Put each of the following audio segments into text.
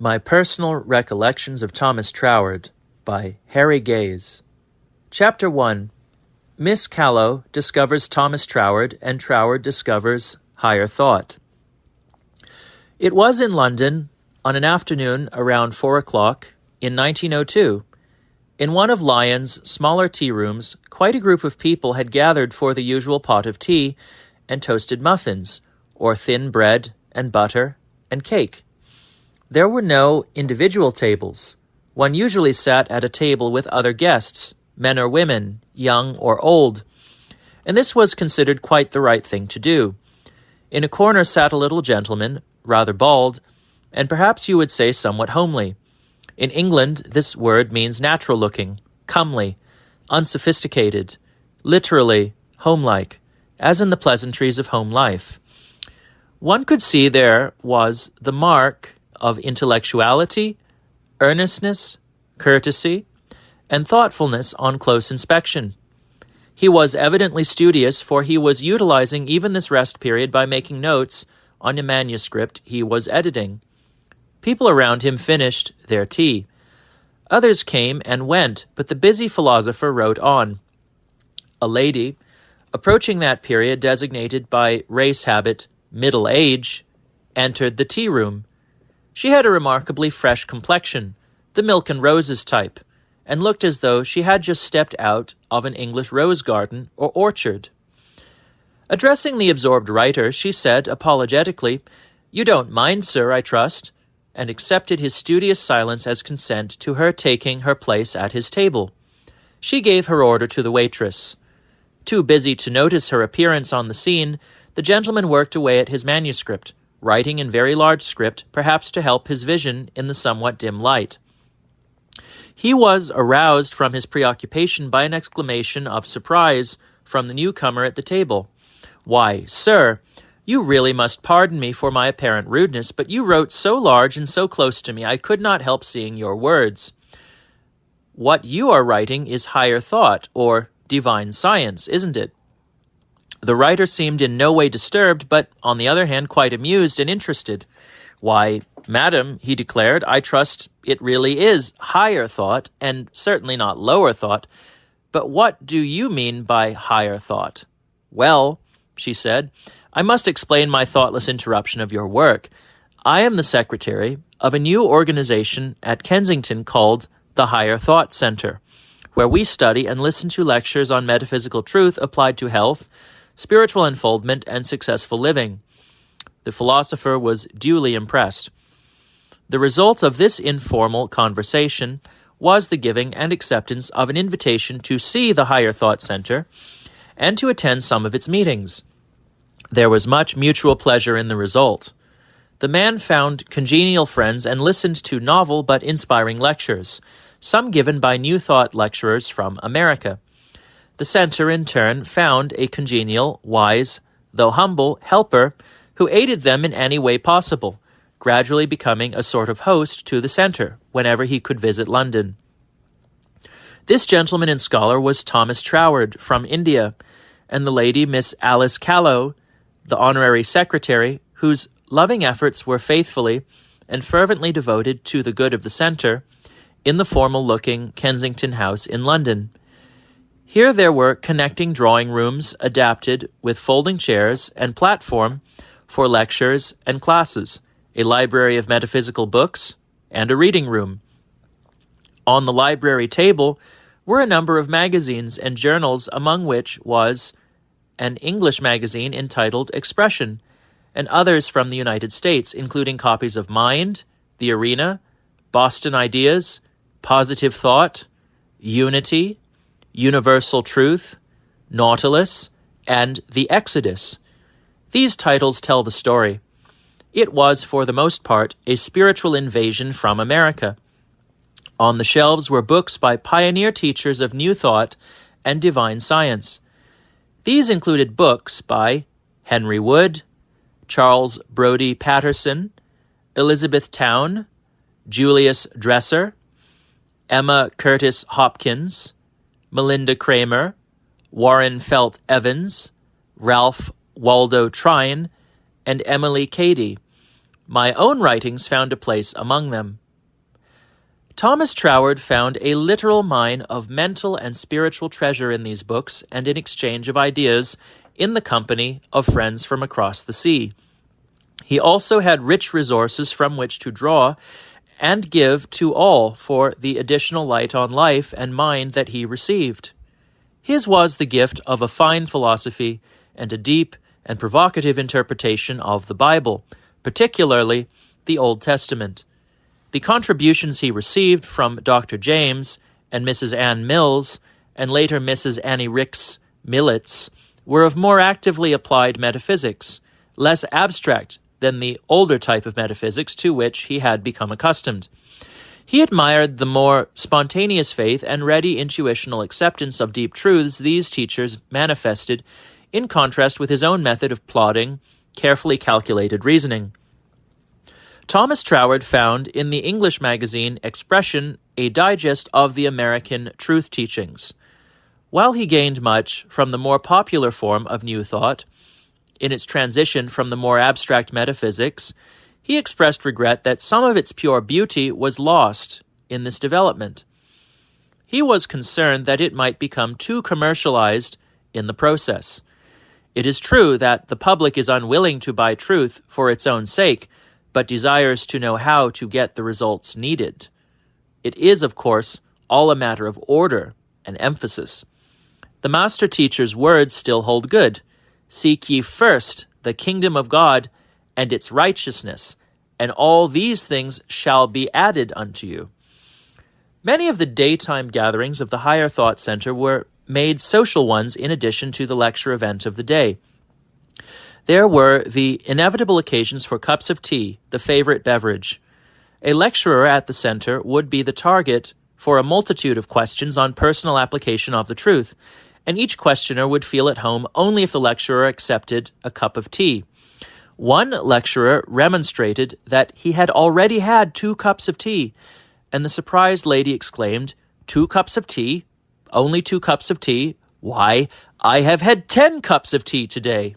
My Personal Recollections of Thomas Troward by Harry Gaze. Chapter 1. Miss Callow discovers Thomas Troward, and Troward discovers higher thought. It was in London, on an afternoon around 4 o'clock, in 1902. In one of Lyon's smaller tea rooms, quite a group of people had gathered for the usual pot of tea and toasted muffins, or thin bread and butter and cake. There were no individual tables. One usually sat at a table with other guests, men or women, young or old, and this was considered quite the right thing to do. In a corner sat a little gentleman, rather bald, and perhaps you would say somewhat homely. In England, this word means natural-looking, comely, unsophisticated, literally homelike, as in the pleasantries of home life. One could see there was the mark of intellectuality, earnestness, courtesy, and thoughtfulness on close inspection. He was evidently studious, for he was utilizing even this rest period by making notes on a manuscript he was editing. People around him finished their tea. Others came and went, but the busy philosopher wrote on. A lady, approaching that period designated by race habit middle age, entered the tea room. She had a remarkably fresh complexion, the milk and roses type, and looked as though she had just stepped out of an English rose garden or orchard. Addressing the absorbed writer, she said apologetically, "You don't mind, sir, I trust," and accepted his studious silence as consent to her taking her place at his table. She gave her order to the waitress. Too busy to notice her appearance on the scene, the gentleman worked away at his manuscript, writing in very large script, perhaps to help his vision in the somewhat dim light. He was aroused from his preoccupation by an exclamation of surprise from the newcomer at the table. "Why, sir, you really must pardon me for my apparent rudeness, but you wrote so large and so close to me I could not help seeing your words. What you are writing is higher thought, or divine science, isn't it?" The writer seemed in no way disturbed, but, on the other hand, quite amused and interested. "Why, madam," he declared, "I trust it really is higher thought, and certainly not lower thought. But what do you mean by higher thought?" "Well," she said, "I must explain my thoughtless interruption of your work. I am the secretary of a new organization at Kensington called the Higher Thought Center, where we study and listen to lectures on metaphysical truth applied to health, spiritual unfoldment, and successful living." The philosopher was duly impressed. The result of this informal conversation was the giving and acceptance of an invitation to see the Higher Thought Center and to attend some of its meetings. There was much mutual pleasure in the result. The man found congenial friends and listened to novel but inspiring lectures, some given by New Thought lecturers from America. The center, in turn, found a congenial, wise, though humble, helper who aided them in any way possible, gradually becoming a sort of host to the center whenever he could visit London. This gentleman and scholar was Thomas Troward from India, and the lady Miss Alice Callow, the honorary secretary, whose loving efforts were faithfully and fervently devoted to the good of the center, in the formal-looking Kensington House in London. Here there were connecting drawing rooms adapted with folding chairs and platform for lectures and classes, a library of metaphysical books, and a reading room. On the library table were a number of magazines and journals, among which was an English magazine entitled Expression, and others from the United States, including copies of Mind, The Arena, Boston Ideas, Positive Thought, Unity, Universal Truth, Nautilus, and The Exodus. These titles tell the story. It was, for the most part, a spiritual invasion from America. On the shelves were books by pioneer teachers of New Thought and divine science. These included books by Henry Wood, Charles Brodie Patterson, Elizabeth Towne, Julius Dresser, Emma Curtis Hopkins, Melinda Kramer, Warren Felt Evans, Ralph Waldo Trine, and Emily Cady, My own writings found a place among them. Thomas Troward found a literal mine of mental and spiritual treasure in these books and in exchange of ideas in the company of friends from across the sea. He also had rich resources from which to draw and give to all for the additional light on life and mind that he received. His was the gift of a fine philosophy and a deep and provocative interpretation of the Bible, particularly the Old Testament. The contributions he received from Dr. James and Mrs. Ann Mills, and later Mrs. Annie Ricks Millets, were of more actively applied metaphysics, less abstract than the older type of metaphysics to which he had become accustomed. He admired the more spontaneous faith and ready intuitional acceptance of deep truths these teachers manifested, in contrast with his own method of plodding, carefully calculated reasoning. Thomas Troward found in the English magazine Expression a digest of the American truth teachings. While he gained much from the more popular form of New Thought, in its transition from the more abstract metaphysics, he expressed regret that some of its pure beauty was lost in this development. He was concerned that it might become too commercialized in the process. It is true that the public is unwilling to buy truth for its own sake, but desires to know how to get the results needed. It is, of course, all a matter of order and emphasis. The master teacher's words still hold good. Seek ye first the kingdom of God and its righteousness, and all these things shall be added unto you. Many of the daytime gatherings of the Higher Thought Center were made social ones in addition to the lecture event of the day. There were the inevitable occasions for cups of tea, the favorite beverage. A lecturer at the center would be the target for a multitude of questions on personal application of the truth, and each questioner would feel at home only if the lecturer accepted a cup of tea. One lecturer remonstrated that he had already had 2 cups of tea, and the surprised lady exclaimed, 2 cups of tea? Only 2 cups of tea? Why, I have had 10 cups of tea today.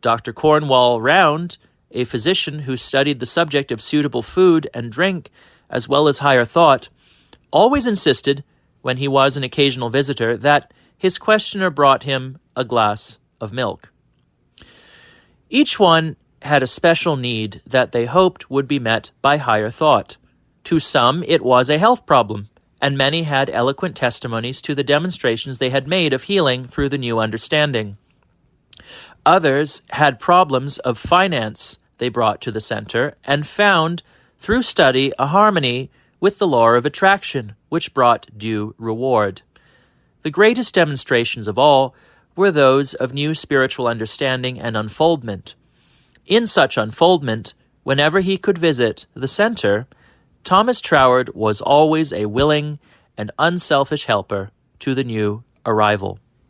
Dr. Cornwall Round, a physician who studied the subject of suitable food and drink, as well as higher thought, always insisted, when he was an occasional visitor, that his questioner brought him a glass of milk. Each one had a special need that they hoped would be met by higher thought. To some, it was a health problem, and many had eloquent testimonies to the demonstrations they had made of healing through the new understanding. Others had problems of finance they brought to the center and found, through study, a harmony with the law of attraction, which brought due reward. The greatest demonstrations of all were those of new spiritual understanding and unfoldment. In such unfoldment, whenever he could visit the center, Thomas Troward was always a willing and unselfish helper to the new arrival.